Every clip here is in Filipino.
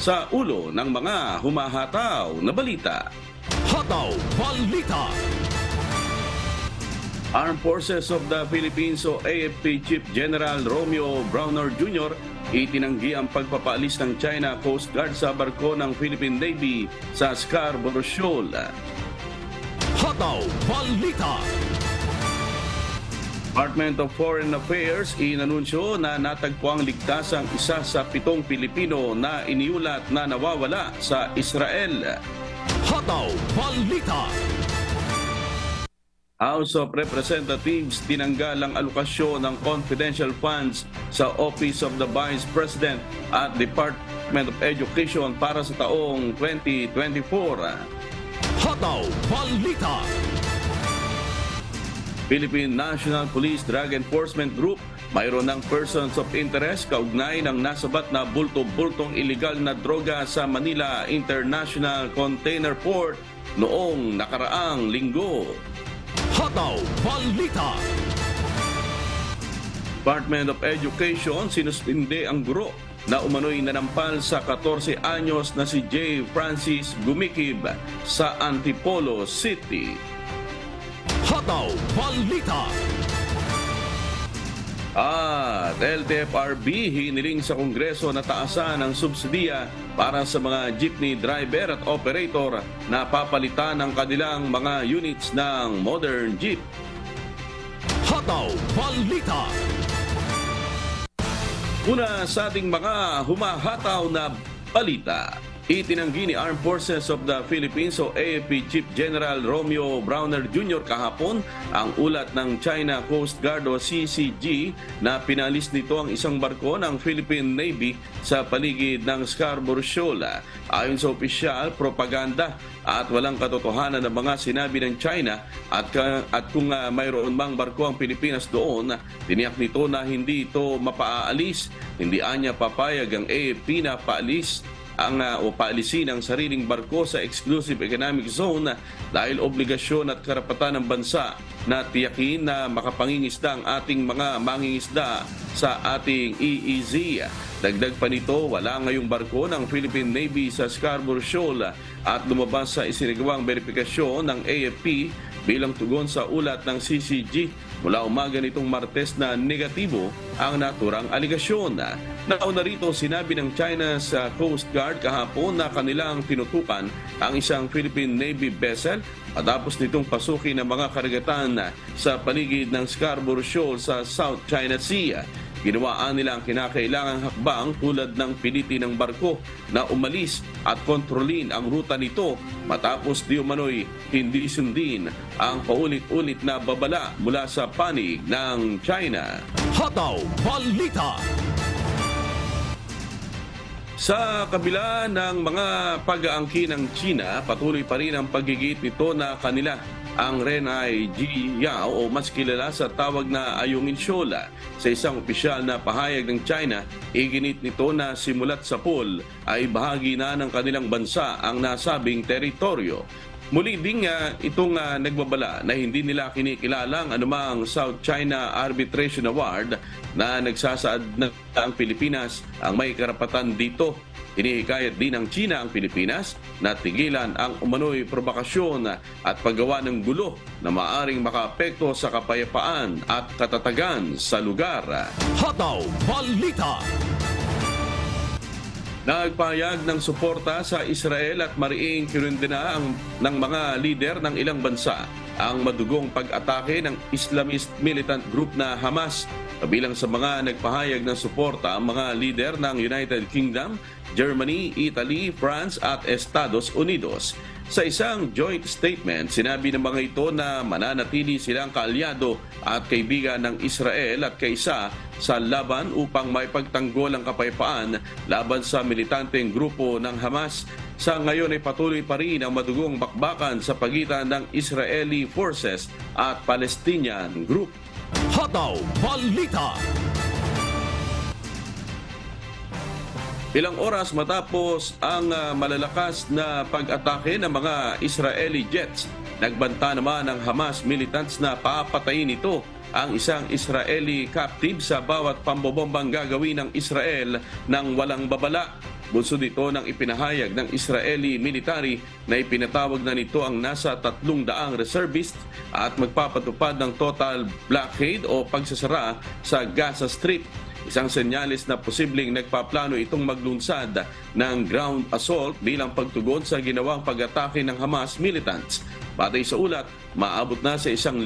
sa ulo ng mga humahataw na balita. Hataw Balita. Armed Forces of the Philippines o AFP Chief General Romeo Brawner Jr. itinanggi ang pagpapaalis ng China Coast Guard sa barko ng Philippine Navy sa Scarborough Shoal. Hataw Balita. Department of Foreign Affairs inanunsyo na natagpuang ligtas ang isa sa 7 Pilipino na iniulat na nawawala sa Israel. Hataw Balita. House of Representatives tinanggal ang alokasyon ng confidential funds sa Office of the Vice President at Department of Education para sa taong 2024. Hataw Balita. Philippine National Police Drug Enforcement Group mayroon ng persons of interest kaugnay ng nasabat na bulto-bultong illegal na droga sa Manila International Container Port noong nakaraang linggo. Hataw Balita. Department of Education sinuspinde ang guro na umano'y nanampal sa 14 anyos na si J. Francis Gumikib sa Antipolo City. Hataw Balita. At LTFRB hiniling sa Kongreso na taasan ang subsidiya para sa mga jeepney driver at operator na papalitan ng kanilang mga units ng modern jeep. Hataw Balita. Una sa ating mga humahataw na balita. Itinanggi ni Armed Forces of the Philippines o AFP Chief General Romeo Brawner Jr. kahapon ang ulat ng China Coast Guard o CCG na pinalis nito ang isang barko ng Philippine Navy sa paligid ng Scarborough Shoal. Ayon sa opisyal, propaganda at walang katotohanan ng mga sinabi ng China at kung mayroon mang barko ang Pilipinas doon, tiniyak nito na hindi ito mapaaalis. Hindi anya papayag ang AFP na paalis o paalisin ang sariling barko sa exclusive economic zone dahil obligasyon at karapatan ng bansa na tiyakin na makapangingisda ang ating mga mangingisda sa ating EEZ. Dagdag pa nito, wala ngayong barko ng Philippine Navy sa Scarborough Shoal at lumabas sa isinagawang verifikasyon ng AFP bilang tugon sa ulat ng CCG mula umaga nitong Martes na negatibo ang naturang aligasyon. Nauna rito, sinabi ng China's Coast Guard kahapon na kanilang tinutukan ang isang Philippine Navy vessel matapos nitong pasukin ng mga karagatan sa paligid ng Scarborough Shoal sa South China Sea. Ginawaan nila ang kinakailangang hakbang tulad ng pilitin ng barko na umalis at kontrolin ang ruta nito matapos di umano'y hindi sundin ang paulit-ulit na babala mula sa panig ng China. Hataw Balita. Sa kabila ng mga pag-aangkin ng China, patuloy pa rin ang paggigit nito na kanila ang Renai Jiyao o mas kilala sa tawag na Ayungin Shoal. Sa isang opisyal na pahayag ng China, iginit nito na simulat sa pool ay bahagi na ng kanilang bansa ang nasabing teritoryo. Muli ding itong nagbabala na hindi nila kinikilala ang anumang South China Arbitration Award na nagsasaad na ang Pilipinas ang may karapatan dito. Hinihikayat din ng China ang Pilipinas na tigilan ang umano'y provokasyon at paggawa ng gulo na maaring makaapekto sa kapayapaan at katatagan sa lugar. Hataw Balita. Nagpahayag ng suporta sa Israel at mariing kinundena ng mga lider ng ilang bansa ang madugong pag-atake ng Islamist militant group na Hamas. Kabilang sa mga nagpahayag ng suporta ang mga lider ng United Kingdom, Germany, Italy, France at Estados Unidos. Sa isang joint statement, sinabi ng mga ito na mananatili silang kaalyado at kaibigan ng Israel at kaisa sa laban upang maipagtanggol ang kapayapaan laban sa militanteng grupo ng Hamas. Sa ngayon ay patuloy pa rin ang madugong bakbakan sa pagitan ng Israeli forces at Palestinian group. Hataw Balita. Ilang oras matapos ang malalakas na pag-atake ng mga Israeli jets, nagbanta naman ng Hamas militants na papatayin ito ang isang Israeli captive sa bawat pambobombang gagawin ng Israel ng walang babala. Bunsod ito ng ipinahayag ng Israeli military na ipinatawag na nito ang nasa 300 reservist at magpapatupad ng total blockade o pagsasara sa Gaza Strip. Isang senyalis na posibleng nagpaplano itong maglunsad ng ground assault bilang pagtugon sa ginawang pag-atake ng Hamas militants. Batay sa ulat, maabot na sa 1,000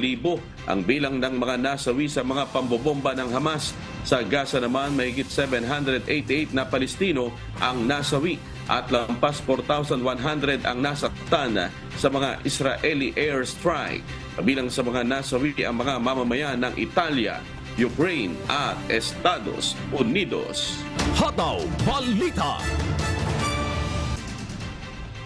ang bilang ng mga nasawi sa mga pambobomba ng Hamas. Sa Gaza naman, mahigit 788 na Palestino ang nasawi at lampas 4,100 ang nasaktan sa mga Israeli airstrike. Kabilang sa mga nasawi ang mga mamamayan ng Italia, Ukraine at Estados Unidos. Hataw Balita.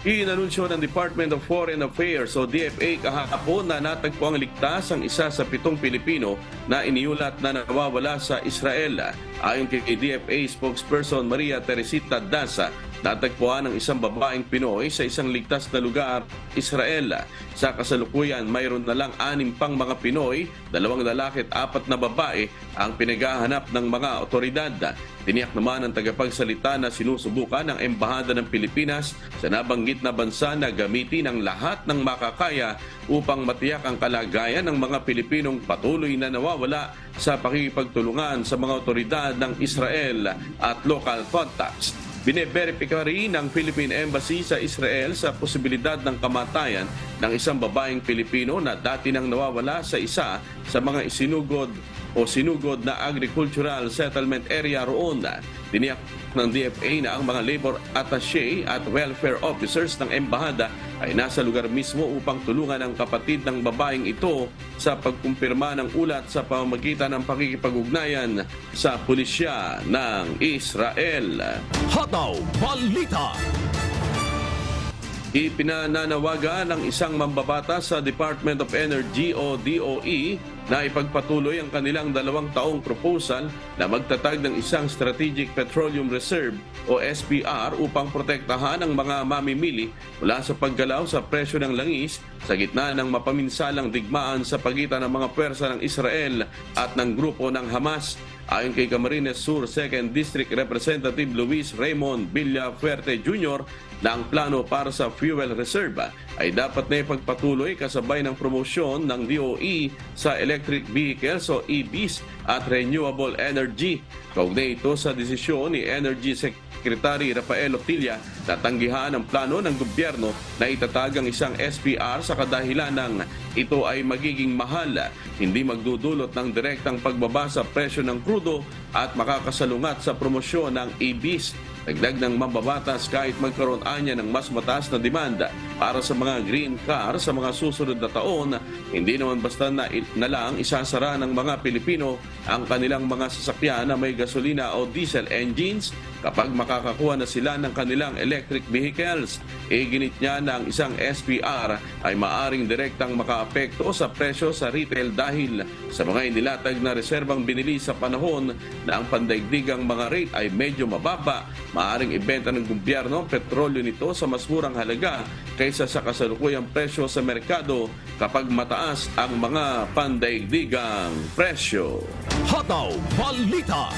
Inanunsyo ng Department of Foreign Affairs o DFA kahapon na natagpo ang ligtas ang isa sa 7 Pilipino na iniulat na nawawala sa Israel. Ayon kay DFA spokesperson Maria Teresita Daza, natagpuan ang isang babaeng Pinoy sa isang ligtas na lugar, Israel. Sa kasalukuyan, mayroon na lang 6 pang mga Pinoy, 2 lalaki at 4 na babae ang pinaghahanap ng mga otoridad. Tiniyak naman ng tagapagsalita na sinusubukan ng Embahada ng Pilipinas sa nabanggit na bansa na gamitin ang lahat ng makakaya upang matiyak ang kalagayan ng mga Pilipinong patuloy na nawawala sa pakikipagtulungan sa mga otoridad ng Israel at local contacts. Bine-verify rin ng Philippine Embassy sa Israel sa posibilidad ng kamatayan ng isang babaeng Pilipino na dati nang nawawala sa isa sa mga sinugod na agricultural settlement area roon. Tiniyak ng DFA na ang mga labor attaché at welfare officers ng embahada ay nasa lugar mismo upang tulungan ang kapatid ng babaeng ito sa pagkumpirma ng ulat sa pamamagitan ng pakikipag-ugnayan sa pulisya ng Israel. Hataw Balita. Ipinananawagan ng isang mambabata sa Department of Energy o DOE na ipagpatuloy ang kanilang 2 taong proposal na magtatag ng isang Strategic Petroleum Reserve o SPR upang protektahan ang mga mamimili mula sa paggalaw sa presyo ng langis sa gitna ng mapaminsalang digmaan sa pagitan ng mga pwersa ng Israel at ng grupo ng Hamas. Ayon kay Camarines Sur 2nd District Representative Luis Raymond Villafuerte Jr., na ang plano para sa fuel reserve ay dapat na ipagpatuloy kasabay ng promosyon ng DOE sa electric vehicles o EVs at renewable energy. Kaugnay ito sa desisyon ni Energy Secretary Rafael Otilla na tanggihan ang plano ng gobyerno na itatag ang isang SPR sa kadahilan ng ito ay magiging mahal, hindi magdudulot ng direktang pagbaba sa presyo ng krudo at makakasalungat sa promosyon ng EVs. Dagdag ng mambabatas kahit magkaroon anya ng mas mataas na demanda para sa mga green car sa mga susunod na taon, hindi naman basta na lang isasara ng mga Pilipino ang kanilang mga sasakyan na may gasolina o diesel engines kapag makakakuha na sila ng kanilang electric vehicles. Ginit niya na ang isang SPR ay maaring direktang makaapekto sa presyo sa retail dahil sa mga inilatag na reserbang binili sa panahon na ang pandaigdigang mga rate ay medyo mababa. Maaring ibenta ng gobyerno ang petrolyo nito sa mas murang halaga kaysa sa kasalukuyang presyo sa merkado kapag mataas ang mga pandaigdigang presyo. Hataw Balita.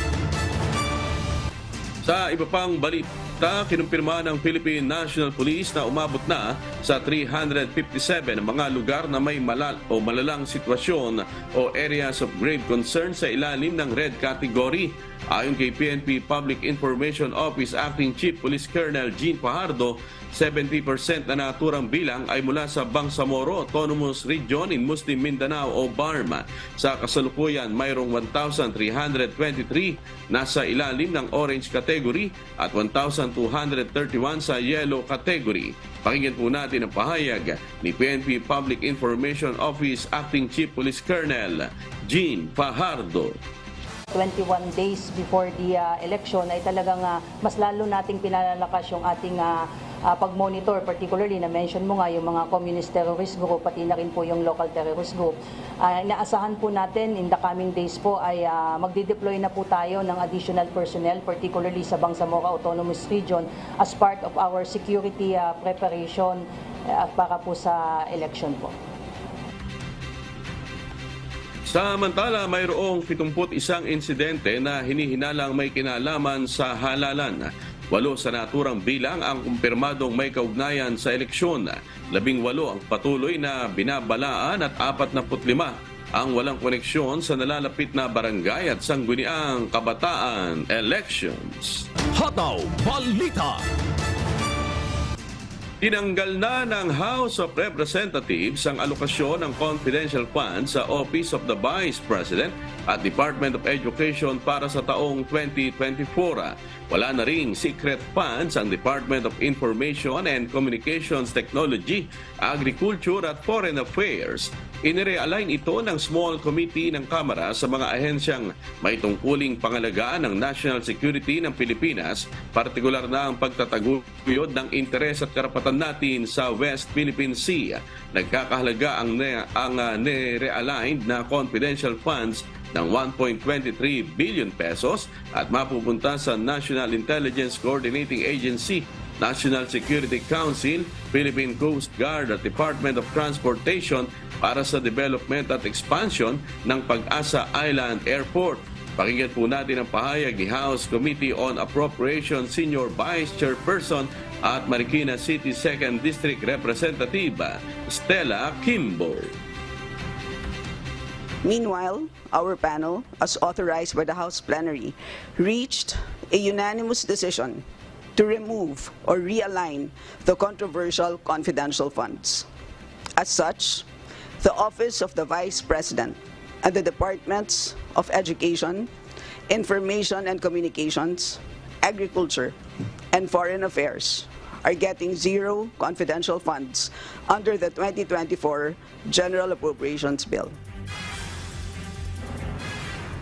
Sa iba pang balita, kinumpirma ng Philippine National Police na umabot na sa 357 ang mga lugar na may malalang sitwasyon o areas of grave concern sa ilalim ng red category. Ayon kay PNP Public Information Office Acting Chief Police Colonel Jean Fajardo, 70% na naturang bilang ay mula sa Bangsamoro Autonomous Region in Muslim Mindanao o BARM. Sa kasalukuyan, mayroong 1,323 nasa ilalim ng orange category at 1,231 sa yellow category. Pakinggan po natin ang pahayag ni PNP Public Information Office Acting Chief Police Colonel Jean Fajardo. 21 days before the election ay talagang mas lalo nating pinalalakas yung ating pag-monitor, particularly na-mention mo nga yung mga communist terrorist group, pati na rin po yung local terrorist group. Inaasahan po natin in the coming days po ay magdi-deploy na po tayo ng additional personnel, particularly sa Bangsamoro Autonomous Region as part of our security preparation para po sa election po. Samantala, mayroong 71 insidente na hinihinalang may kinalaman sa halalan. 8 sa naturang bilang ang kumpirmadong may kaugnayan sa eleksyon. 18 ang patuloy na binabalaan at 45 ang walang koneksyon sa nalalapit na barangay at sangguniang kabataan elections. Hataw Balita. Tinanggal na ng House of Representatives ang alokasyon ng confidential funds sa Office of the Vice President at Department of Education para sa taong 2024. Wala na ring secret funds ang Department of Information and Communications Technology, Agriculture at Foreign Affairs. Inirealign ito ng Small Committee ng Kamara sa mga ahensyang may tungkuling pangalagaan ng national security ng Pilipinas, partikular na ang pagtataguyod ng interes at karapatan natin sa West Philippine Sea. Nagkakahalaga ang ni-realigned na confidential funds ng 1.23 billion pesos at mapupunta sa National Intelligence Coordinating Agency, National Security Council, Philippine Coast Guard at Department of Transportation para sa development at expansion ng Pag-asa Island Airport. Pakinggan po natin ang pahayag ni House Committee on Appropriations Senior Vice Chairperson at Marikina City 2nd District Representative Stella Kimbo. Meanwhile, our panel, as authorized by the House Plenary, reached a unanimous decision to remove or realign the controversial confidential funds. As such, the Office of the Vice President and the Departments of Education, Information and Communications, Agriculture, and Foreign Affairs are getting zero confidential funds under the 2024 General Appropriations Bill.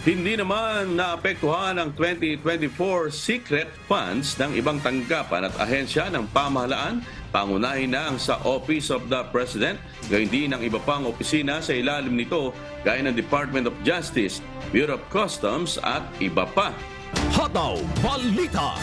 Hindi naman naapektuhan ang 2024 secret funds ng ibang tanggapan at ahensya ng pamahalaan, pangunahin na ang sa Office of the President, gayon din ang iba pang opisina sa ilalim nito gaya ng Department of Justice, Bureau of Customs at iba pa. Hataw Balita.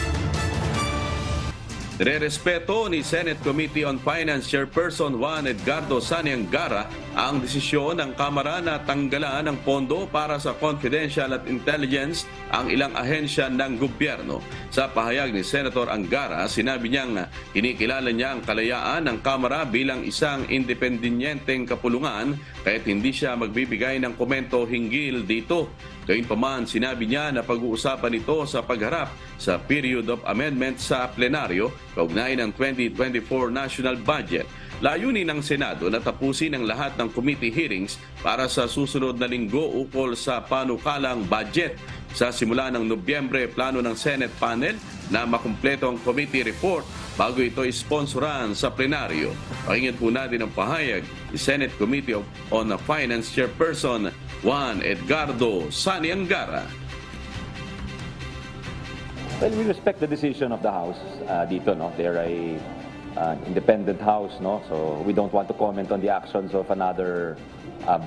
Nirerespeto ni Senate Committee on Finance Chairperson Juan Edgardo Saniangara ang desisyon ng Kamara na tanggalan ng pondo para sa confidential at intelligence ang ilang ahensya ng gobyerno. Sa pahayag ni Senator Angara, sinabi niyang kinikilala niya ang kalayaan ng Kamara bilang isang independenteng kapulungan kahit hindi siya magbibigay ng komento hinggil dito. Gayunpaman, sinabi niya na pag-uusapan ito sa pagharap sa period of amendment sa plenaryo kaugnay ng 2024 national budget. Layunin ng Senado na tapusin ang lahat ng committee hearings para sa susunod na linggo ukol sa panukalang budget. Sa simula ng Nobyembre, plano ng Senate panel na makumpleto ang committee report bago ito isponsoran sa plenaryo. Pakinggan po natin ang pahayag ni Senate Committee on Finance Chairperson Juan Edgardo Saniangara. Well, we respect the decision of the House dito, no? They're an independent House, no? So we don't want to comment on the actions of another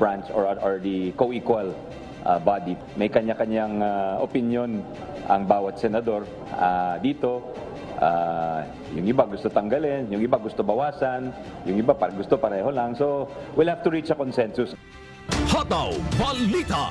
branch or the co-equal body. May kanya-kanyang opinion ang bawat senador dito. Yung iba gusto tanggalin, yung iba gusto bawasan, yung iba gusto pareho lang. So we'll have to reach a consensus. Hataw Balita.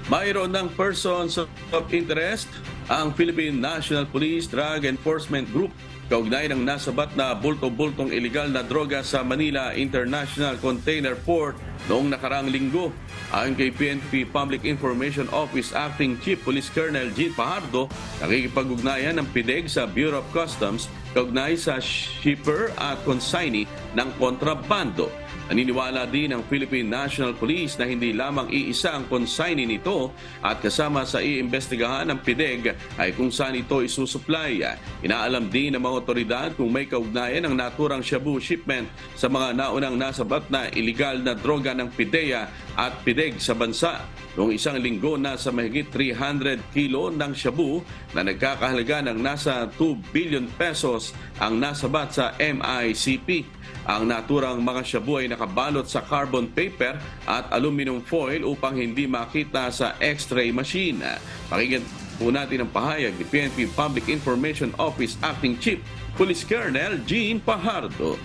Mayroon ng persons of interest ang Philippine National Police Drug Enforcement Group kaugnay ng nasabat na bulto-bultong iligal na droga sa Manila International Container Port noong nakaraang linggo. Ayon kay PNP Public Information Office Acting Chief Police Colonel Jean Pajardo, nakikipag-ugnayan ng PIDEG sa Bureau of Customs kaugnay sa shipper at consignee ng kontrabando. Naniniwala din ang Philippine National Police na hindi lamang iisa ang consignee nito at kasama sa iimbestigahan ng PIDEG ay kung saan ito isusupply. Inaalam din ng mga otoridad kung may kaugnayan ang naturang shabu shipment sa mga naunang nasabat na iligal na droga ng PIDEA at PIDEG sa bansa. Noong isang linggo na sa mahigit 300 kilo ng shabu na nagkakahalaga ng nasa 2 billion pesos ang nasabat sa MICP. Ang naturang mga shabu ay nakabalot sa carbon paper at aluminum foil upang hindi makita sa X-ray machine. Pakinggan po natin ang pahayag ni PNP Public Information Office Acting Chief Police Colonel Jean Pajardo.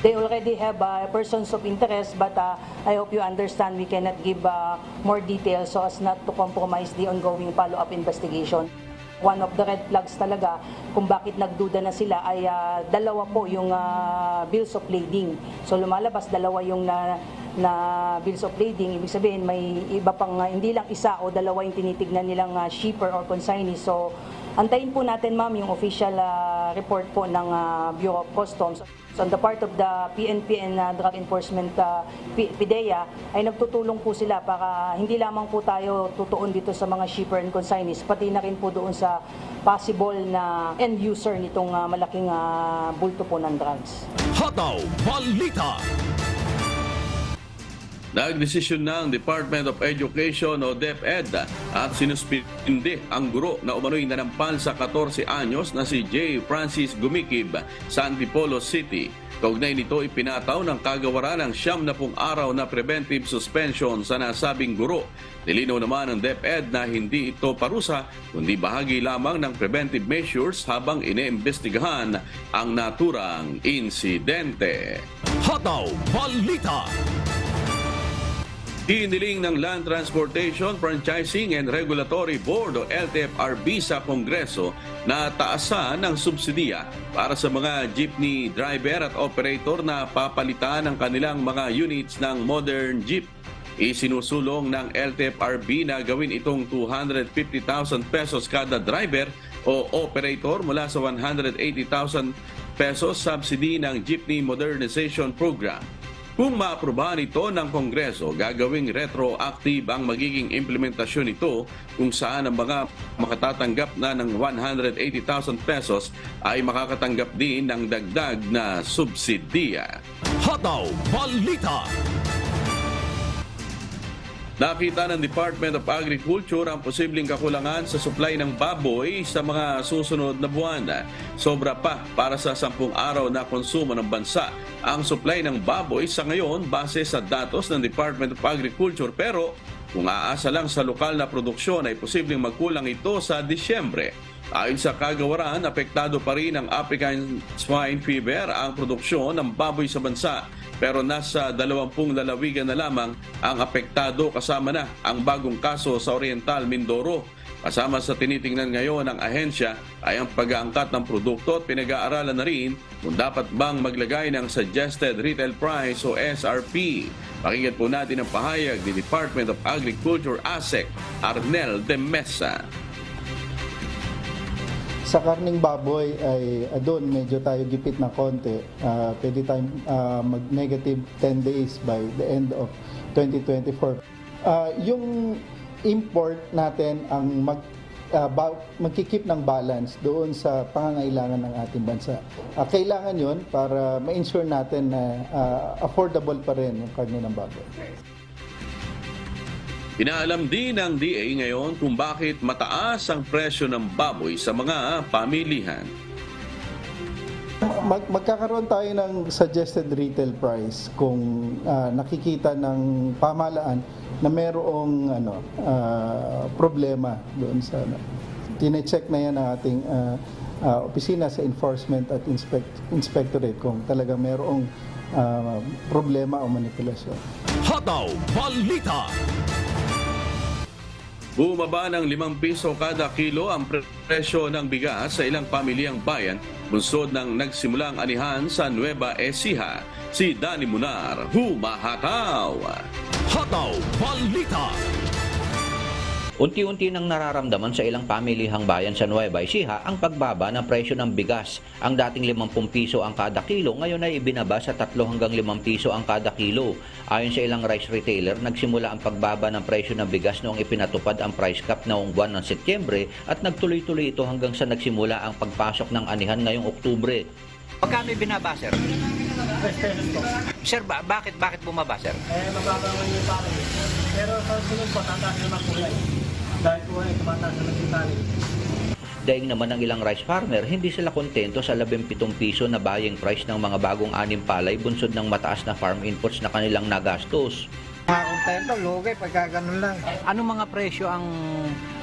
They already have persons of interest, but I hope you understand we cannot give more details so as not to compromise the ongoing follow-up investigation. One of the red flags talaga kung bakit nagduda na sila ay dalawa po yung bills of lading. So lumalabas dalawa yung na bills of lading. Ibig sabihin may iba pang hindi lang isa o dalawa yung tinitignan nilang shipper or consignee. So antayin po natin ma'am yung official report po ng Bureau of Customs. So on the part of the PNP and Drug Enforcement PDEA ay nagtutulong po sila para hindi lamang po tayo tutuon dito sa mga shipper and consignees, pati na rin po doon sa possible na end user nitong malaking bulto po ng drugs. Hataw Balita. Nagdesisyon ng Department of Education o DepEd at sinuspindi ang guro na umano'y nanampal sa 14 anyos na si J. Francis Gumikib sa Antipolo City. Kaugnay nito ipinataw ng kagawaran ng 70 araw na preventive suspension sa nasabing guro. Nilinaw naman ng DepEd na hindi ito parusa kundi bahagi lamang ng preventive measures habang iniimbestigahan ang naturang insidente. Hataw Balita. Hiniling ng Land Transportation, Franchising and Regulatory Board o LTFRB sa Kongreso na taasan ng subsidiya para sa mga jeepney driver at operator na papalitan ng kanilang mga units ng modern jeep. Isinusulong ng LTFRB na gawin itong 250,000 pesos kada driver o operator mula sa 180,000 pesos subsidy ng Jeepney Modernization Program. Kung maaprubahan ito ng Kongreso, gagawing retroactive ang magiging implementasyon nito kung saan ang mga makatatanggap na ng 180,000 pesos ay makakatanggap din ng dagdag na subsidiya. Hataw Balita. Nakita ng Department of Agriculture ang posibleng kakulangan sa supply ng baboy sa mga susunod na buwan. Sobra pa para sa 10 araw na konsumo ng bansa ang supply ng baboy sa ngayon base sa datos ng Department of Agriculture, pero kung aasa lang sa lokal na produksyon ay posibleng magkulang ito sa Disyembre. Ayon sa kagawaran, apektado pa rin ng African Swine Fever ang produksyon ng baboy sa bansa, pero nasa 20 lalawigan na lamang ang apektado, kasama na ang bagong kaso sa Oriental Mindoro. Kasama sa tinitingnan ngayon ng ahensya ay ang pag-aangkat ng produkto at pinag-aaralan na rin kung dapat bang maglagay ng Suggested Retail Price o SRP. Pakinggan po natin ang pahayag ni Department of Agriculture ASEC, Arnel de Mesa. Sa karning baboy ay doon medyo tayo gipit ng konti. Pwede tayong mag-negative 10 days by the end of 2024. Yung import natin ang magkikip ng balance doon sa pangangailangan ng ating bansa. Kailangan yon para ma-ensure natin na affordable pa rin yung karne ng baboy. Inaalam din ng DA ngayon kung bakit mataas ang presyo ng baboy sa mga pamilihan. Magkakaroon tayo ng suggested retail price kung nakikita ng pamahalaan na mayroong problema doon sa tine-check na yan ng ating opisina sa enforcement at inspectorate kung talaga mayroong problema o manipulasyon. Hataw Balita. Bumaba ng 5 piso kada kilo ang presyo ng bigas sa ilang pamilyang bayan bunsod ng nagsimulang anihan sa Nueva Ecija. Si Danny Munar, humahataw! Hataw Balita. Unti-unti nang nararamdaman sa ilang pamilihang bayan sa Nueva Ecija ang pagbaba ng presyo ng bigas. Ang dating 50 piso ang kada kilo, ngayon ay ibinaba sa 3 hanggang 5 piso ang kada kilo. Ayon sa ilang rice retailer, nagsimula ang pagbaba ng presyo ng bigas noong ipinatupad ang price cap noong buwan ng Setyembre at nagtuloy-tuloy ito hanggang sa nagsimula ang pagpasok ng anihan ngayong Oktubre. Magkano ibinaba, sir? Sir, bakit bumaba, sir? Mababa naman yung tali. Pero sa sunod po, tataas naman po yan. Dahil po ay tumataas naman yung tali. Daing naman ng ilang rice farmer, hindi sila kontento sa 17 piso na buying price ng mga bagong anim palay bunsod ng mataas na farm inputs na kanilang nagastos. Kontento, lugi, pagka ganun lang. Anong mga presyo ang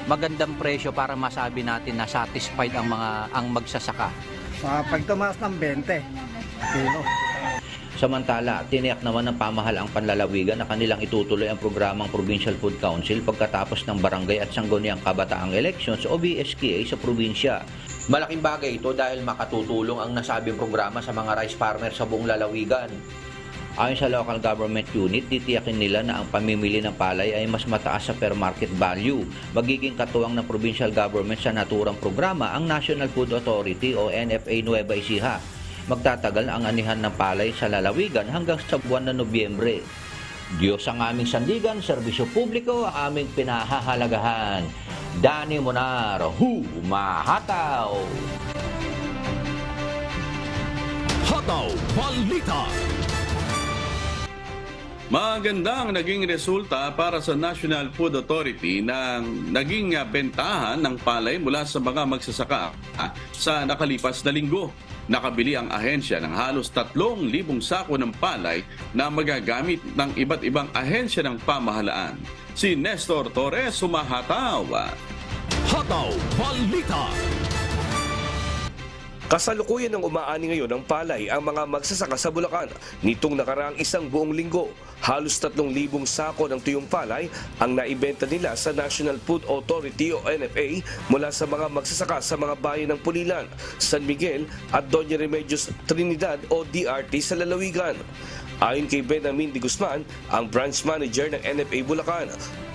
magandang presyo para masabi natin na satisfied ang magsasaka? Pag tumaas ng 20 kilo. Samantala, tiniyak naman ng pamahalaang panlalawigan na kanilang itutuloy ang programang Provincial Food Council pagkatapos ng Barangay at Sangguniang Kabataang Elections o BSKA sa probinsya. Malaking bagay ito dahil makatutulong ang nasabing programa sa mga rice farmers sa buong lalawigan. Ayon sa local government unit, titiyakin nila na ang pamimili ng palay ay mas mataas sa fair market value. Magiging katuwang ng provincial government sa naturang programa ang National Food Authority o NFA Nueva Ecija. Magtatagal ang anihan ng palay sa lalawigan hanggang sa buwan ng Nobyembre. Diyos ang aming sandigan, serbisyo publiko ang aming pinahahalagahan. Danny Monar, humahataw! Hataw Balita. Magandang naging resulta para sa National Food Authority ng naging bentahan ng palay mula sa mga magsasaka sa nakalipas na linggo. Nakabili ang ahensya ng halos 3,000 sako ng palay na magagamit ng iba't ibang ahensya ng pamahalaan. Si Nestor Torres humahataw. Hataw Balita. Kasalukuyan ng umaani ngayon ng palay ang mga magsasaka sa Bulacan. Nitong nakaraang isang buong linggo, halos 3,000 sako ng tuyong palay ang naibenta nila sa National Food Authority o NFA mula sa mga magsasaka sa mga bayan ng Pulilan, San Miguel at Doña Remedios Trinidad o DRT sa lalawigan. Ayon kay Benjamin de Guzman, ang branch manager ng NFA Bulacan,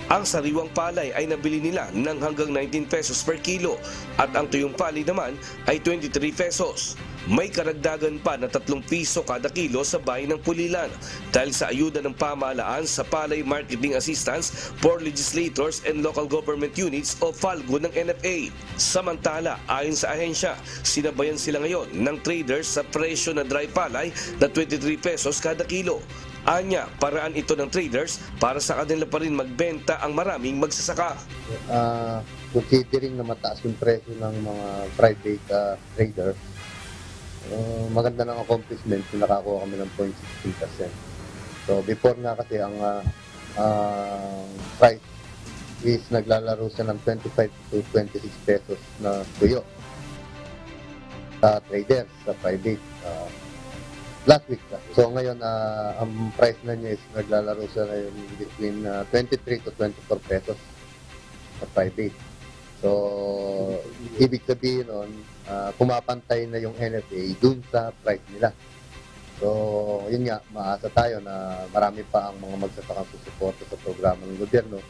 ang sariwang palay ay nabili nila ng hanggang 19 pesos per kilo at ang tuyong palay naman ay 23 pesos. May karagdagan pa na 3 piso kada kilo sa bayan ng Pulilan dahil sa ayuda ng pamahalaan sa Palay Marketing Assistance for Legislators and Local Government Units o FALGO ng NFA. Samantala, ayon sa ahensya, sinabayan sila ngayon ng traders sa presyo na dry palay na 23 pesos kada kilo. Anya, paraan ito ng traders para sa kanila pa rin magbenta ang maraming magsasaka. Considering na mataas yung presyo ng mga private trader, maganda ng accomplishment kung nakakuha kami ng 0.16%. So before nga kasi ang price is naglalaro siya ng 25 to 26 pesos na tuyo sa traders, sa private. Last week. So ngayon, ang price na niya is naglalaro siya between 23 to 24 pesos sa private. So, ibig sabihin nun, pumapantay na yung NFA dun sa price nila. So, yun nga, maasa tayo na marami pa ang mga magsasakang susuporta sa programa ng gobyerno.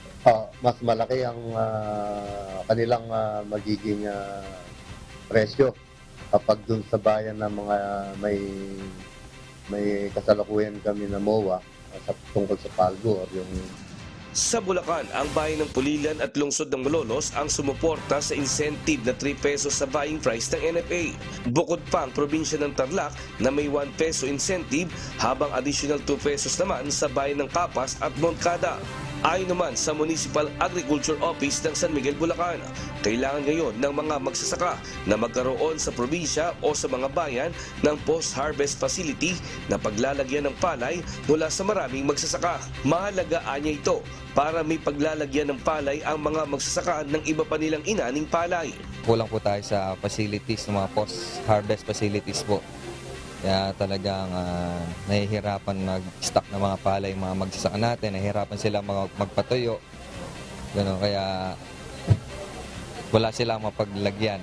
Mas malaki ang kanilang magiging presyo kapag dun sa bayan na mga may kasalukuyan kami na MOA tungkol sa Palgo or yung... Sa Bulacan, ang bayan ng Pulilan at lungsod ng Malolos ang sumuporta sa incentive na 3 pesos sa buying price ng NFA. Bukod pa ang probinsya ng Tarlac na may 1 peso incentive habang additional 2 pesos naman sa bayan ng Capas at Moncada. Ayon naman sa Municipal Agriculture Office ng San Miguel, Bulacan, kailangan ngayon ng mga magsasaka na magkaroon sa probinsya o sa mga bayan ng post-harvest facility na paglalagyan ng palay mula sa maraming magsasaka. Mahalaga anya ito para may paglalagyan ng palay ang mga magsasaka ng iba pa nilang inaning palay. Kulang po tayo sa facilities, mga post-harvest facilities po. Kaya talagang nahihirapan mag-stock ng mga palay, mga magsasaka natin, nahihirapan sila magpatuyo. Gano'n, kaya wala silang mapaglagyan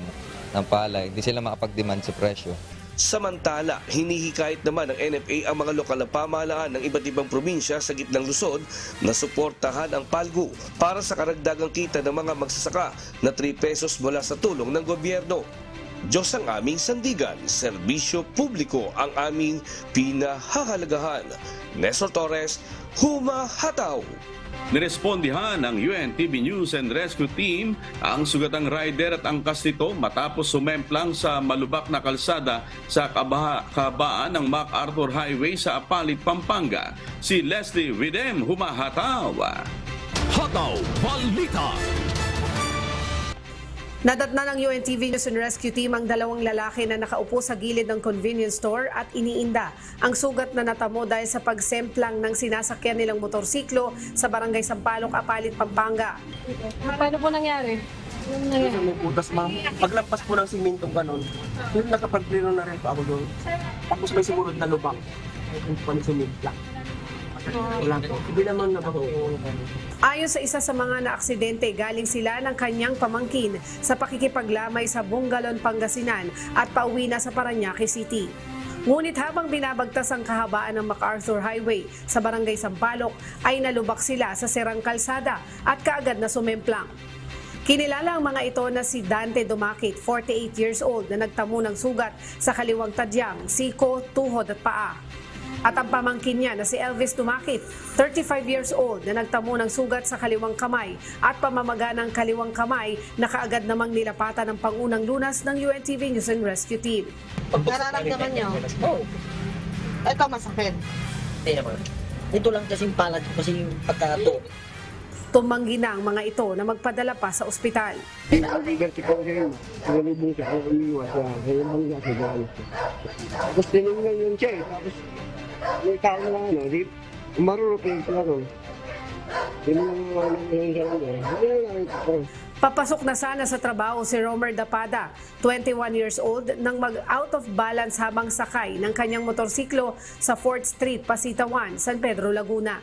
ng palay, hindi sila makapag-demand sa presyo. Samantala, hinihikayat naman ng NFA ang mga lokal na pamahalaan ng iba't ibang probinsya sa gitnang Luzon na suportahan ang Palgo para sa karagdagang kita ng mga magsasaka na 3 pesos mula sa tulong ng gobyerno. Diyos ang aming sandigan, serbisyo publiko ang aming pinahahalagahan. Nestor Torres, humahataw! Nirespondihan ng UNTV News and Rescue Team ang sugatang rider at angkas nito matapos sumemplang sa malubak na kalsada sa kabaan ng MacArthur Highway sa Apalit, Pampanga. Si Leslie Videm humahataw. Hataw Balita. Nadatna ng UNTV News and Rescue Team ang 2 lalaki na nakaupo sa gilid ng convenience store at iniinda. Ang sugat na natamo dahil sa pagsemplang ng sinasakyan nilang motorsiklo sa Barangay Sampaloc, Apalit, Pampanga. Paano po nangyari? May putas, ma'am. Paglampas po ng simintong ganun, yung nakapagplino na rin po ako doon. Tapos may sumurod na lubang. Yung pansumigla. Wala po. Hindi naman nabaho. Ayon sa isa sa mga naaksidente, galing sila ng kanyang pamangkin sa pakikipaglamay sa Bungalon, Pangasinan at pauwi na sa Parañaque City. Ngunit habang binabagtas ang kahabaan ng MacArthur Highway sa Barangay Sampaloc, ay nalubak sila sa sirang kalsada at kaagad na sumemplang. Kinilala ang mga ito na si Dante Dumaquit, 48 years old, na nagtamo ng sugat sa kaliwang tadyang, siko, tuhod at paa. At ang pamangkin niya na si Elvis Dumaquit, 35 years old, na nagtamo ng sugat sa kaliwang kamay at pamamaga ng kaliwang kamay na kaagad namang nilapatan ng pangunang lunas ng UNTV News and Rescue Team. Nararamdaman niyo? Oo. Ito masakit. Ito lang kasing palad kasi yung pagkato. Tumanggi na ang mga ito na magpadala pa sa ospital. Vertical siya yun. Nalubong siya. Kung umiwas siya. Kaya bangga siya dyan. Tapos tinanggal yun siya eh. Tapos may tao na ano. Marurupin siya ron. Tinanggal siya ron. Papasok na sana sa trabaho si Romer Dapada, 21 years old, nang mag-out of balance habang sakay ng kanyang motorsiklo sa 4th Street, Pasita 1, San Pedro, Laguna.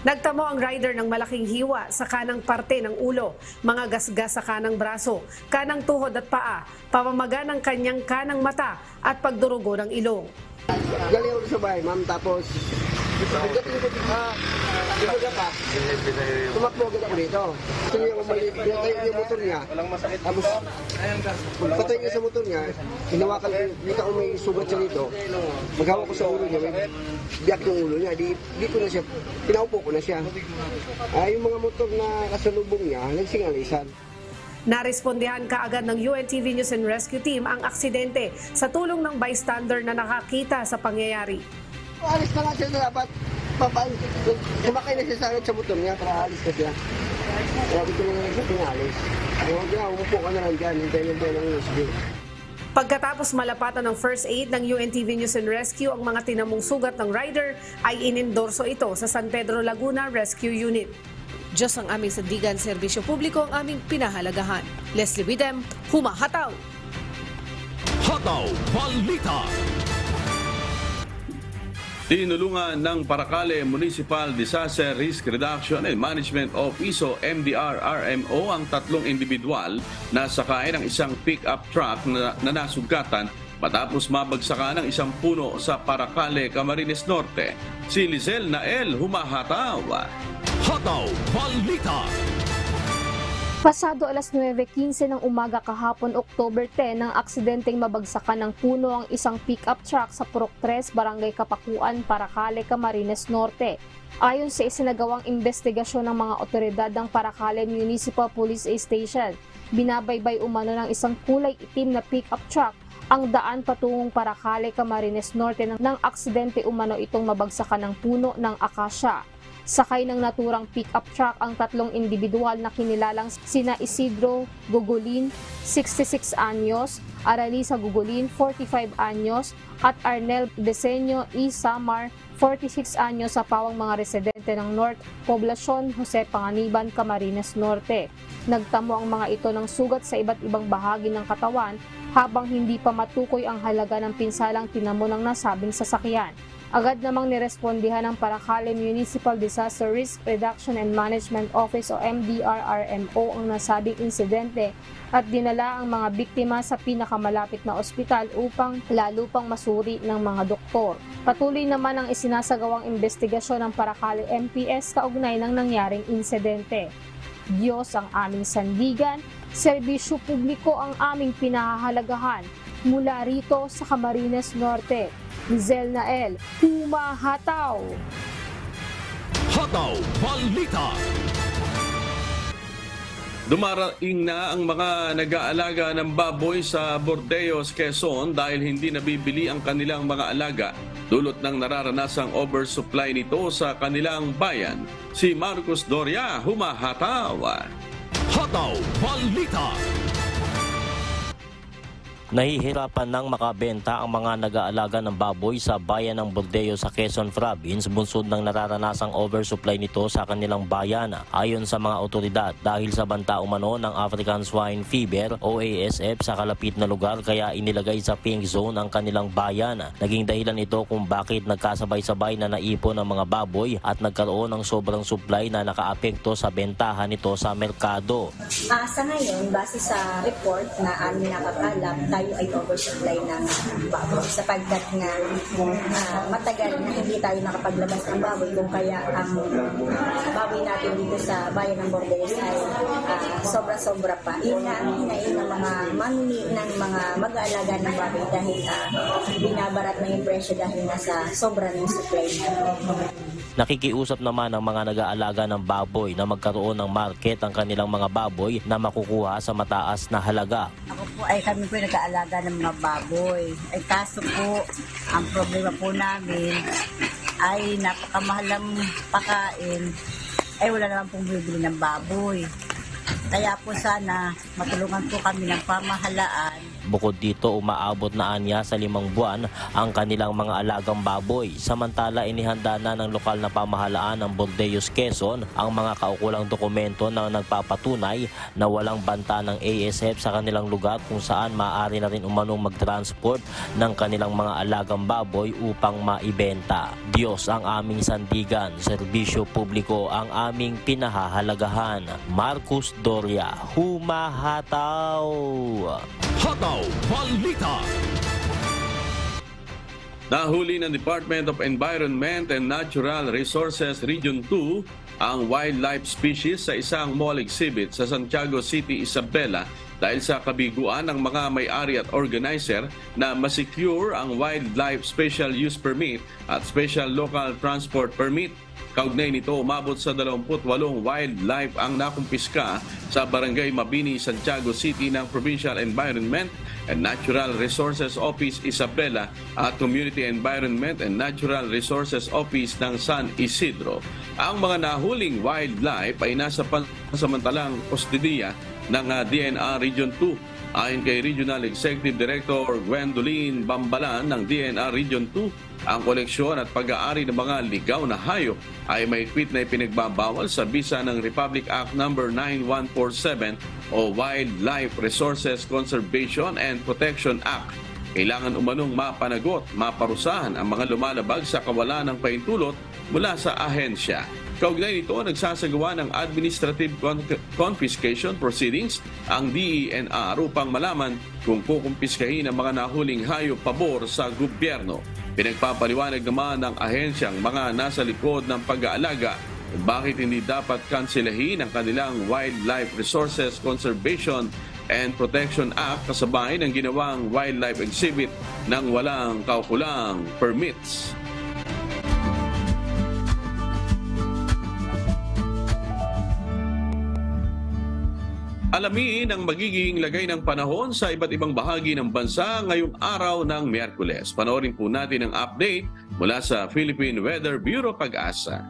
Nagtamo ang rider ng malaking hiwa sa kanang parte ng ulo, mga gasgas sa kanang braso, kanang tuhod at paa, pamamaga ng kanyang kanang mata at pagdurugo ng ilong. Galing ako sa bahay, ma'am. Tapos, pagdating ko dito pa, tumakbo agad ako dito. Gusto niya umalik, pinatay yung motor niya. Tapos, pagpatay niya sa motor niya, hinawakan ko, dito ako may sugat siya dito. Maghawak ko sa ulo niya, may biyak yung ulo niya. Dito na siya, pinaupo ko na siya. Yung mga motor na kasalubong niya, nagsingalisan. Narespondihan kaagad ng UNTV News and Rescue Team ang aksidente sa tulong ng bystander na nakakita sa pangyayari. Alis na nga siya na dapat. Sumakay na siya sa motor niya para alis na siya. Kaya gusto mo na siya pinalis. Huwag niya, umupo ka na lang dyan. Hintayin ng USB. Pagkatapos malapatan ng first aid ng UNTV News and Rescue, ang mga tinamong sugat ng rider ay inendorso ito sa San Pedro, Laguna Rescue Unit. Diyos ang aming sandigan, serbisyo publiko ang aming pinahalagahan. Leslie Widem, humahataw! Hataw Balita! Tinulungan ng Paracale Municipal Disaster Risk Reduction and Management Office o MDR-RMO ang 3 individual na sakay ng isang pick-up truck na nasugatan matapos mabagsakan ng isang puno sa Paracale, Camarines Norte. Si Lizel Nael, humahataw! Hataw Balita! Pasado alas 9:15 ng umaga kahapon, October 10, nang aksidenteng mabagsakan ng puno ang isang pick-up truck sa Purok 3, Barangay Kapakuan, Paracale, Camarines Norte. Ayon sa isinagawang investigasyon ng mga otoridad ng Paracale Municipal Police Station, binabaybay umano ng isang kulay itim na pick-up truck ang daan patungong Paracale, Camarines Norte nang aksidente umano itong mabagsakan ng puno ng akasya. Sakay ng naturang pick-up truck ang 3 individual na kinilalang sina Isidro Gugulin, 66 anyos, Aralisa Gugulin, 45 anyos, at Arnel Desenyo E. Samar, 46 anyos sa pawang mga residente ng North Poblacion, Jose Panganiban, Camarines Norte. Nagtamo ang mga ito ng sugat sa iba't ibang bahagi ng katawan habang hindi pa matukoy ang halaga ng pinsalang tinamo ng nasabing sasakyan. Agad namang nirespondihan ng Paracale Municipal Disaster Risk Reduction and Management Office o MDR-RMO ang nasabing insidente at dinala ang mga biktima sa pinakamalapit na ospital upang lalo pang masuri ng mga doktor. Patuloy naman ang isinasagawang investigasyon ng Paracale MPS kaugnay ng nangyaring insidente. Diyos ang aming sandigan, serbisyo publiko ang aming pinahahalagahan. Mula rito sa Camarines Norte, Lizel Nael, humahataw! Hataw Balita! Dumarating na ang mga nag-aalaga ng baboy sa Bordeos, Quezon dahil hindi nabibili ang kanilang mga alaga dulot ng nararanasang oversupply nito sa kanilang bayan. Si Marcos Doria, humahataw! Hataw Balita! Nahihirapan nang makabenta ang mga nag-aalaga ng baboy sa bayan ng Bordeo sa Quezon Province bunsod ng nararanasang oversupply nito sa kanilang bayan. Ayon sa mga otoridad, dahil sa banta umano ng African Swine Fever o ASF sa kalapit na lugar kaya inilagay sa pink zone ang kanilang bayan. Naging dahilan ito kung bakit nagkasabay-sabay na naipon ang mga baboy at nagkaroon ng sobrang supply na nakaapekto sa bentahan nito sa merkado. Sa ngayon, base sa report na aming nakakalap, tayo ay oversupply ng baboy sapagkat nga matagal na hindi tayo nakapaglabas ng baboy kung kaya ang baboy natin dito sa bayan ng Bordes ay sobra-sobra pa. Yun nga ang hinain ng mga mamimi ng mga mag-aalaga ng baboy dahil binabarat na yung presyo dahil nasa sobra ng supply natin. Nakikiusap naman ang mga nag-aalaga ng baboy na magkaroon ng market ang kanilang mga baboy na makukuha sa mataas na halaga. Kami po nag-aalaga ng mga baboy. Kaso po, ang problema po namin ay napakamahal ng pakain. Wala naman pong bibili ng baboy. Kaya po sana matulungan po kami ng pamahalaan. Bukod dito, umaabot na anya sa 5 buwan ang kanilang mga alagang baboy. Samantala, inihanda na ng lokal na pamahalaan ng Bordeos, Quezon ang mga kaukulang dokumento na nagpapatunay na walang banta ng ASF sa kanilang lugar kung saan maaari na rin umanong mag-transport ng kanilang mga alagang baboy upang maibenta. Diyos ang aming sandigan, serbisyo publiko ang aming pinahahalagahan. Marcus Doria, humahataw! Hataw Balita. Nahuli ng Department of Environment and Natural Resources Region 2 ang wildlife species sa isang mall exhibit sa Santiago City, Isabela dahil sa kabiguan ng mga may-ari at organizer na ma-secure ang Wildlife Special Use Permit at Special Local Transport Permit. Kaugnay nito, umabot sa 28 wildlife ang nakumpiska sa Barangay Mabini, Santiago City ng Provincial Environment and Natural Resources Office Isabela at Community Environment and Natural Resources Office ng San Isidro. Ang mga nahuling wildlife ay nasa pansamantalang kustidiya ng DNR Region 2. Ayon kay Regional Executive Director Gwendolyn Bambalan ng DNR Region 2, ang koleksyon at pag-aari ng mga ligaw na hayop ay may mahigpit na ipinagbabawal sa bisa ng Republic Act No. 9147 o Wildlife Resources Conservation and Protection Act. Kailangan umanong mapanagot, maparusahan ang mga lumalabag sa kawalan ng pahintulot mula sa ahensya. Kaugnay nito, nagsasagawa ng administrative confiscation proceedings ang DENR upang malaman kung kukumpiskahin ang mga nahuling hayop pabor sa gobyerno. Pinagpapaliwanag naman ng ahensyang mga nasa likod ng pag-aalaga kung bakit hindi dapat kansilahin ang kanilang Wildlife Resources Conservation and Protection Act kasabay ng ginawang wildlife exhibit ng walang kaukulang permits. Alamin ang magiging lagay ng panahon sa iba't ibang bahagi ng bansa ngayong araw ng Miyerkules. Panoorin po natin ang update mula sa Philippine Weather Bureau Pag-asa.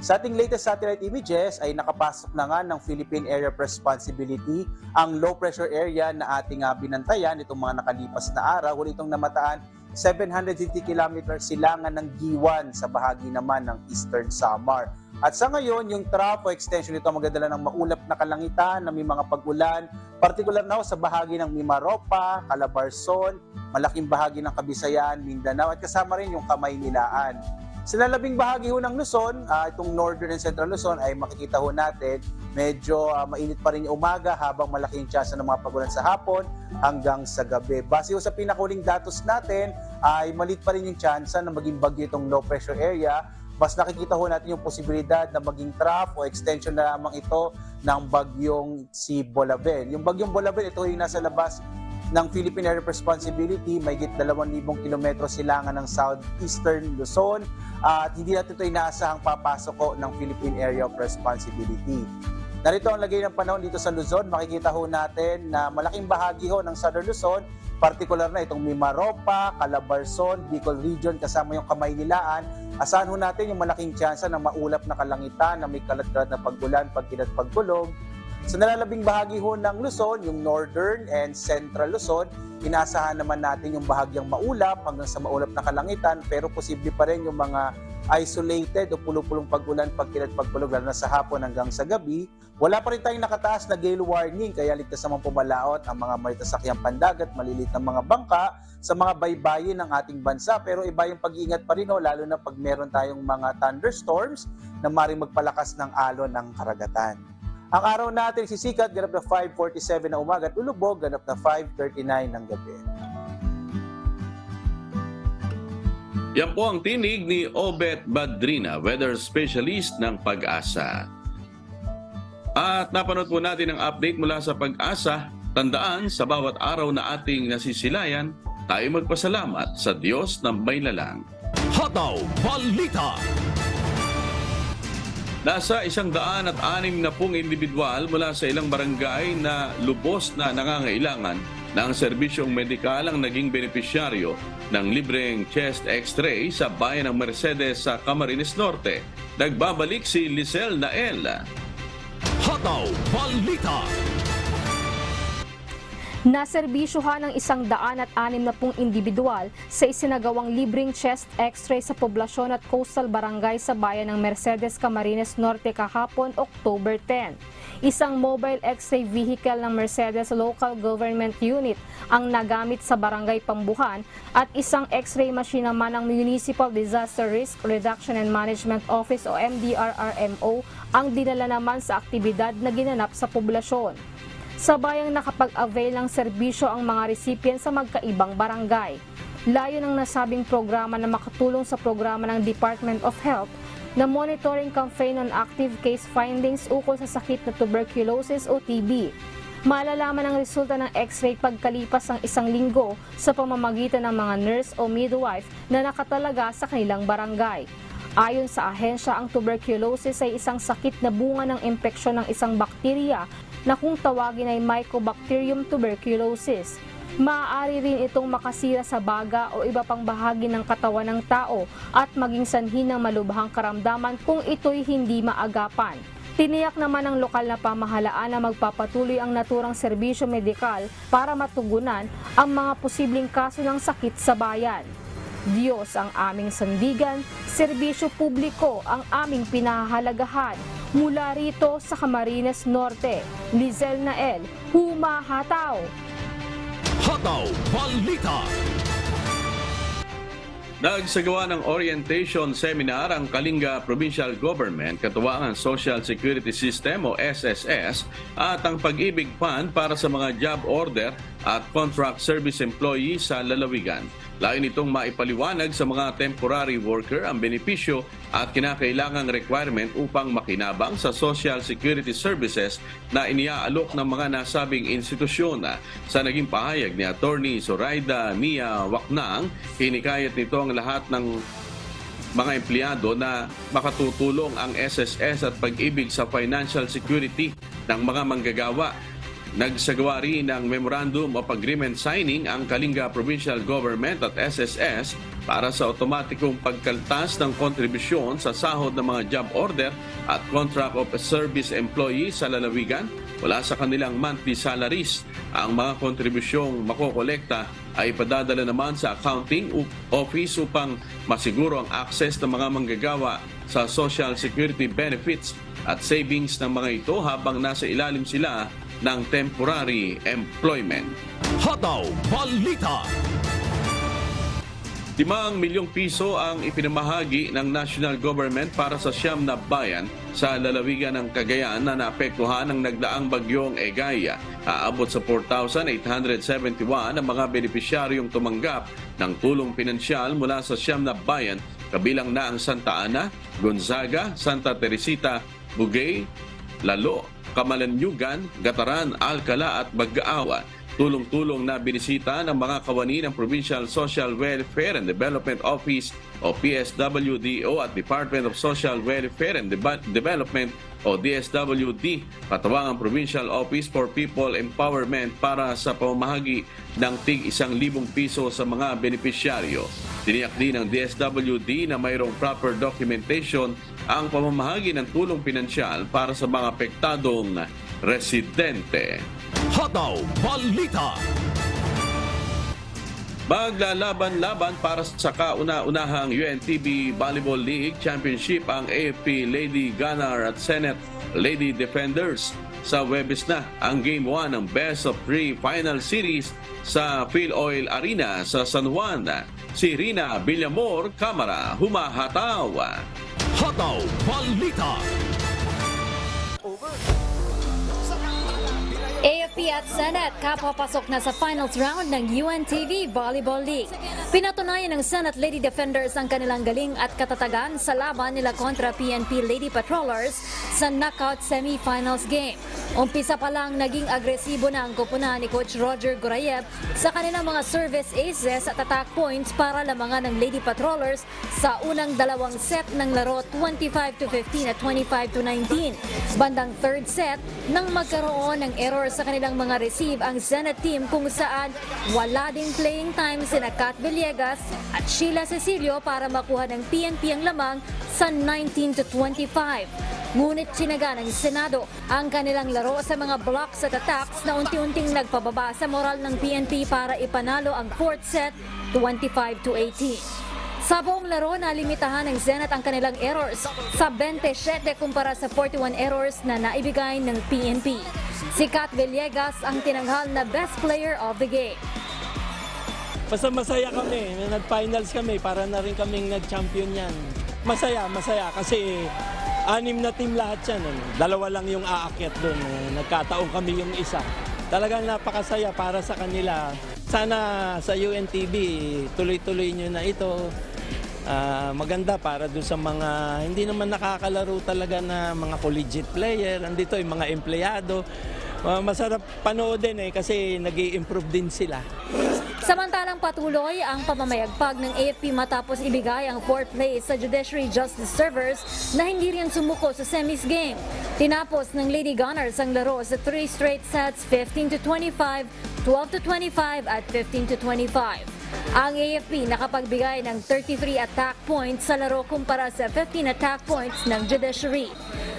Sa ating latest satellite images ay nakapasok na nga ng Philippine Area of Responsibility ang low pressure area na ating binantayan itong mga nakalipas na araw. Huli itong namataan 750 kilometers silangan ng Giwan sa bahagi naman ng Eastern Samar. At sa ngayon, yung trough o extension nito magdadala ng maulap na kalangitan na may mga pag-ulan, partikular na sa bahagi ng Mimaropa, Calabarzon, malaking bahagi ng Kabisayan, Mindanao, at kasama rin yung Kamaynilaan. Sa lalabing bahagi ho ng Luzon, itong Northern and Central Luzon ay makikita ho natin medyo mainit pa rin yung umaga habang malaking tsansa ng mga pag-ulan sa hapon hanggang sa gabi. Base ho sa pinakuling datos natin ay maliit pa rin yung tsansa na maging bagyo itong low pressure area. Mas nakikita ho natin yung posibilidad na maging trough o extension na lamang ito ng bagyong si Bolaven. Yung bagyong Bolaven, ito yung nasa labas ng Philippine Area of Responsibility, may higit 2,000 kilometro silangan ng southeastern Luzon at hindi natin ito inaasahang papasok ko ng Philippine Area of Responsibility. Narito ang lagay ng panahon dito sa Luzon. Makikita ho natin na malaking bahagi ho ng Southern Luzon, partikular na itong Mimaropa, Calabarzon, Bicol Region, kasama yung Kamaynilaan. Asahan ho natin yung malaking tsansa ng maulap na kalangitan na may kalat-kalat na pag-ulan, pagkinat, pagkulog. Sa nalalabing bahagi ho ng Luzon, yung Northern and Central Luzon, inaasahan naman natin yung bahagyang maulap hanggang sa maulap na kalangitan, pero posible pa rin yung mga isolated o pulupulong pag-ulan, pagpulog, lalo na sa hapon hanggang sa gabi. Wala pa rin tayong nakataas na gale warning, kaya ligtas naman pumalaot ang mga malitasakyang pandagat, maliliit na mga bangka sa mga baybayin ng ating bansa. Pero iba yung pag-iingat pa rin, lalo na pag meron tayong mga thunderstorms na maaaring magpalakas ng alon ng karagatan. Ang araw natin sisikat, ganap na 5:47 na umaga at ulubog, ganap na 5:39 ng gabi. Yan po ang tinig ni Obet Badrina, weather specialist ng Pag-asa. At napanood po natin ang update mula sa Pag-asa. Tandaan, sa bawat araw na ating nasisilayan, tayo magpasalamat sa Diyos na may lalang. Hataw Balita. Nasa 160 individual mula sa ilang barangay na lubos na nangangailangan ng serbisyong medikal ang naging benepisyaryo ng libreng chest x-ray sa bayan ng Mercedes sa Camarines Norte. Nagbabalik si Lizelle Nael. Hataw Balita. Naserbisyohan ng 160 individual sa isinagawang libreng chest x-ray sa poblasyon at coastal barangay sa bayan ng Mercedes, Camarines Norte kahapon, October 10. Isang mobile x-ray vehicle ng Mercedes Local Government Unit ang nagamit sa barangay Pambuhan at isang x-ray machine naman ng Municipal Disaster Risk Reduction and Management Office o MDRRMO ang dinala naman sa aktibidad na ginanap sa poblasyon. Sa bayang nakapag-avail ng serbisyo ang mga recipient sa magkaibang barangay. Layo ng nasabing programa na makatulong sa programa ng Department of Health na monitoring campaign on active case findings ukol sa sakit na tuberculosis o TB. Malalaman ang resulta ng x-ray pagkalipas ng 1 linggo sa pamamagitan ng mga nurse o midwife na nakatalaga sa kanilang barangay. Ayon sa ahensya, ang tuberculosis ay isang sakit na bunga ng impeksyon ng isang bakterya na kung tawagin ay Mycobacterium tuberculosis. Maaari rin itong makasira sa baga o iba pang bahagi ng katawan ng tao at maging sanhi ng malubhang karamdaman kung ito'y hindi maagapan. Tiniyak naman ng lokal na pamahalaan na magpapatuloy ang naturang serbisyo medikal para matugunan ang mga posibleng kaso ng sakit sa bayan. Diyos ang aming sandigan, serbisyo publiko ang aming pinahahalagahan. Mula rito sa Camarines Norte, Lizelle Nael, humahataw! Hataw Balita. Nagsagawa ng orientation seminar ang Kalinga Provincial Government, Katuwang Social Security System o SSS at ang Pag-ibig Fund para sa mga job order at contract service employees sa lalawigan. Lain itong maipaliwanag sa mga temporary worker ang benepisyo at kinakailangang requirement upang makinabang sa social security services na iniaalok ng mga nasabing institusyon. Sa naging pahayag ni Attorney Zoraida Mia Waknang, hinikayat nito ang lahat ng mga empleyado na makatutulong ang SSS at pag-ibig sa financial security ng mga manggagawa. Nagsagawa rin ng Memorandum of Agreement signing ang Kalinga Provincial Government at SSS para sa otomatikong pagkaltas ng kontribusyon sa sahod ng mga job order at contract of service employees sa lalawigan wala sa kanilang monthly salaries. Ang mga kontribusyong makokolekta ay padadala naman sa accounting office upang masiguro ang access ng mga manggagawa sa social security benefits at savings ng mga ito habang nasa ilalim sila ng temporary employment. Hataw Balita. 5 milyong piso ang ipinamahagi ng national government para sa 9 na bayan sa lalawigan ng Cagayan na naapektuhan ng nagdaang bagyong Egay. Aabot sa 4,871 ang mga benepisyaryong tumanggap ng tulong pinansyal mula sa 9 na bayan, kabilang na ang Santa Ana, Gonzaga, Santa Teresita, Bugay, Lalo, Kamalanyugan, Gataran, Alcala at Bagaawa. Tulong-tulong na binisita ng mga kawani ng Provincial Social Welfare and Development Office o PSWDO at Department of Social Welfare and Development o DSWD, Katuwang Provincial Office for People Empowerment para sa pamamahagi ng tig 1,000 piso sa mga benepisyaryo. Tiniyak din ng DSWD na mayroong proper documentation ang pamamahagi ng tulong pinansyal para sa mga apektadong residente. Hataw Balita. Maglalaban-laban para sa kauna-unahang UNTV Volleyball League Championship ang AFP Lady Gunner at Senate Lady Defenders. Sa Webes na ang Game 1 ng Best of 3 Final Series sa Phil Oil Arena sa San Juan. Si Rina Villamor, Kamara, humahataw. Hataw Balita. AFP at Senate kapapasok na sa finals round ng UNTV Volleyball League. Pinatunayan ng Senate Lady Defenders ang kanilang galing at katatagan sa laban nila kontra PNP Lady Patrollers sa knockout semifinals game. Umpisa pa lang naging agresibo na ang koponan ni Coach Roger Gorayev sa kanilang mga service aces at attack points para lamangan ng Lady Patrollers sa unang dalawang set ng laro 25-15 at 25-19. Bandang third set nang magkaroon ng error sa kanilang mga receive ang Senate team kung saan wala ding playing time sina Kat Villegas at Sheila Cecilio para makuha ng PNP ang lamang sa 19-25. Ngunit sinaga ng Senado ang kanilang laro sa mga blocks at attacks na unti-unting nagpababa sa moral ng PNP para ipanalo ang fourth set 25-18. Sa buong laro, nalimitahan ng Senate ang kanilang errors sa 27 kumpara sa 41 errors na naibigay ng PNP. Si Kat Villegas ang tinanghal na best player of the game. Basta masaya kami, nag-finals kami, para na rin kaming nag-champion yan. Masaya kasi 6 na team lahat yan. Dalawa lang yung aakyat doon. Nagkataon kami yung isa. Talagang napakasaya para sa kanila. Sana sa UNTV, tuloy-tuloy nyo na ito. Maganda para doon sa mga hindi naman nakakalaro talaga na mga collegiate player. Andito yung mga empleyado. Masarap panoodin kasi nag-i-improve din sila. Samantalang patuloy ang pamamayagpag ng AFP matapos ibigay ang 4th place sa Judiciary Justice Servers na hindi rin sumuko sa semis game. Tinapos ng Lady Gunners ang laro sa 3 straight sets 15-25, 12-25 at 15-25. Ang AFP nakapagbigay ng 33 attack points sa laro kumpara sa 15 attack points ng Judiciary.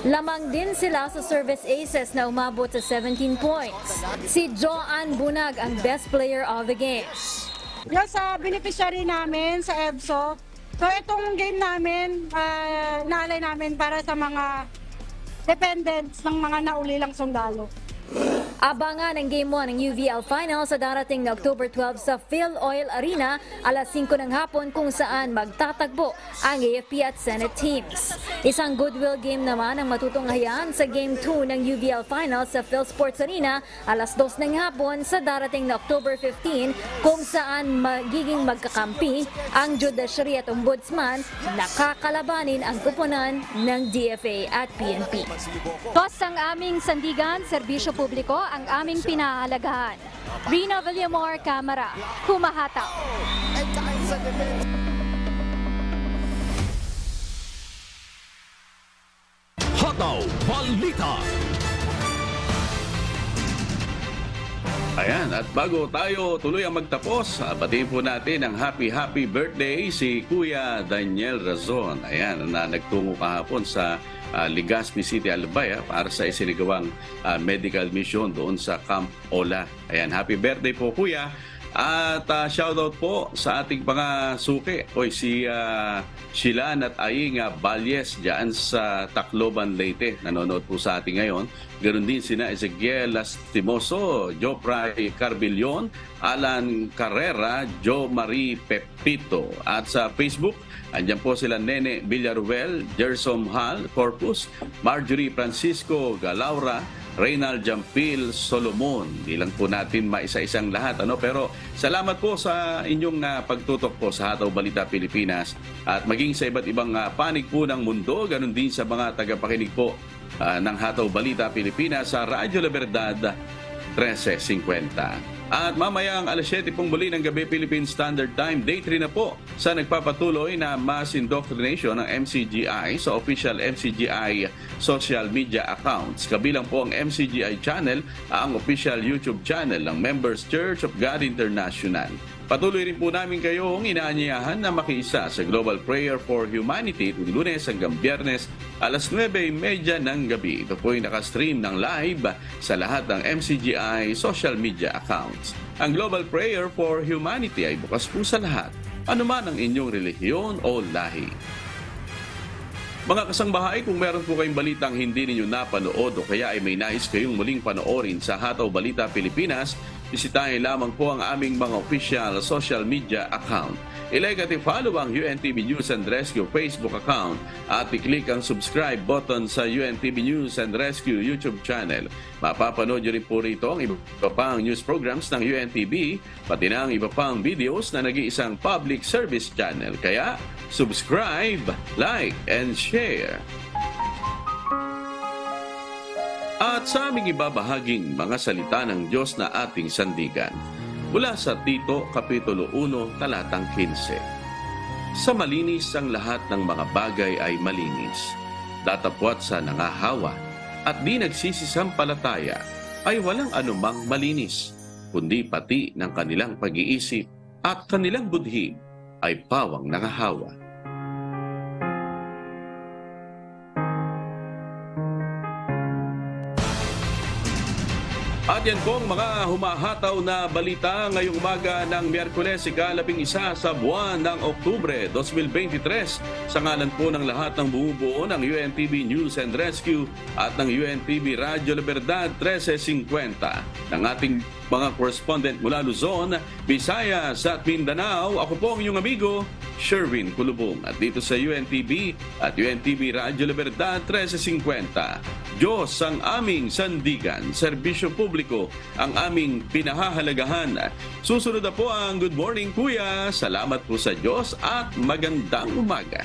Lamang din sila sa service aces na umabot sa 17 points. Si Joanne Bunag ang best player of the game. Yung sa beneficiary namin sa EBSO, so itong game namin, naalay namin para sa mga dependents ng mga naulilang sundalo. Abangan ang Game 1 ng UVL Final sa darating na October 12 sa Phil Oil Arena, alas 5 ng hapon kung saan magtatagbo ang AFP at Senate teams. Isang goodwill game naman ang matutunghayan sa Game 2 ng UVL Final sa Phil Sports Arena, alas 2 ng hapon sa darating na October 15 kung saan magiging magkakampi ang Judiciary at Ombudsman na kakalabanin ang kuponan ng DFA at PNP. Tos ang aming sandigan, serbisyo publiko ang aming pinahalagahan. Rina Villamor, Kamara, humahataw. Hataw Balita. Ayan, at bago tayo tuloy ang magtapos, batiin po natin ang happy birthday si Kuya Daniel Razon. Ayan, na nagtungo kahapon sa Legazpi City, Albay para sa isinagawang medical mission doon sa Camp Ola. Ayan, happy birthday po Kuya. At shoutout po sa ating mga suki, si Shilan at Aing Balyes dyan sa Tacloban, Leyte. Nanonood po sa atin ngayon. Ganoon din sina Ezequiel Lastimoso, Jopray Carbillon, Alan Carrera, Jo Marie Pepito. At sa Facebook, andyan po sila Nene Villaruel, Gersom Hall, Corpus, Marjorie Francisco Galaura, Reynald Jampil Solomon. Di lang po natin maisa-isang lahat. Pero salamat po sa inyong pagtutok po sa Hataw Balita Pilipinas at maging sa iba't ibang panig po ng mundo. Ganon din sa mga tagapakinig po ng Hataw Balita Pilipinas sa Radyo La Verdad 1350. At mamayang alas 7 pong muli ng gabi Philippine Standard Time, day 3 na po sa nagpapatuloy na mass indoctrination ng MCGI sa official MCGI social media accounts. Kabilang po ang MCGI channel, ang official YouTube channel ng Members Church of God International. Patuloy rin po namin kayong inaanyayahan na makiisa sa Global Prayer for Humanity tuwing Lunes hanggang Biyernes alas 9:30 ng gabi. Ito po ay nakastream ng live sa lahat ng MCGI social media accounts. Ang Global Prayer for Humanity ay bukas po sa lahat, anuman ang inyong relihiyon o lahi. Mga kasangbahay, kung meron po kayong balitang hindi ninyo napanood o kaya ay may nais kayong muling panoorin sa Hataw Balita Pilipinas, bisitahin lamang po ang aming mga official social media account. I-like at i-follow ang UNTV News and Rescue Facebook account at i-click ang subscribe button sa UNTV News and Rescue YouTube channel. Mapapanood nyo rin po rito ang iba pang news programs ng UNTV, pati na ang iba pang videos na nag-iisang public service channel. Kaya, subscribe, like, and share. At sa aming ibabahaging mga salita ng Diyos na ating sandigan, mula sa Tito, Kapitulo 1, Talatang 15. Sa malinis ang lahat ng mga bagay ay malinis, datapwat sa nangahawa, at di nagsisisampalataya ay walang anumang malinis, kundi pati ng kanilang pag-iisip at kanilang budhi ay pawang nangahawa. At yan po ang mga humahataw na balita ngayong umaga ng Miyerkules, ika-11 sa buwan ng Oktubre 2023. Sa ngalan po ng lahat ng bumubuo ng UNTV News and Rescue at ng UNTV Radyo Libertad 1350, ng ating mga correspondent mula Luzon, Visayas at Mindanao, ako po ang inyong amigo, Sherwin Kulubong. At dito sa UNTV at UNTV Radyo Libertad 1350, Diyos ang aming sandigan, serbisyo publiko ang aming pinahahalagahan. Susunod na po ang Good Morning Kuya. Salamat po sa Diyos at magandang umaga.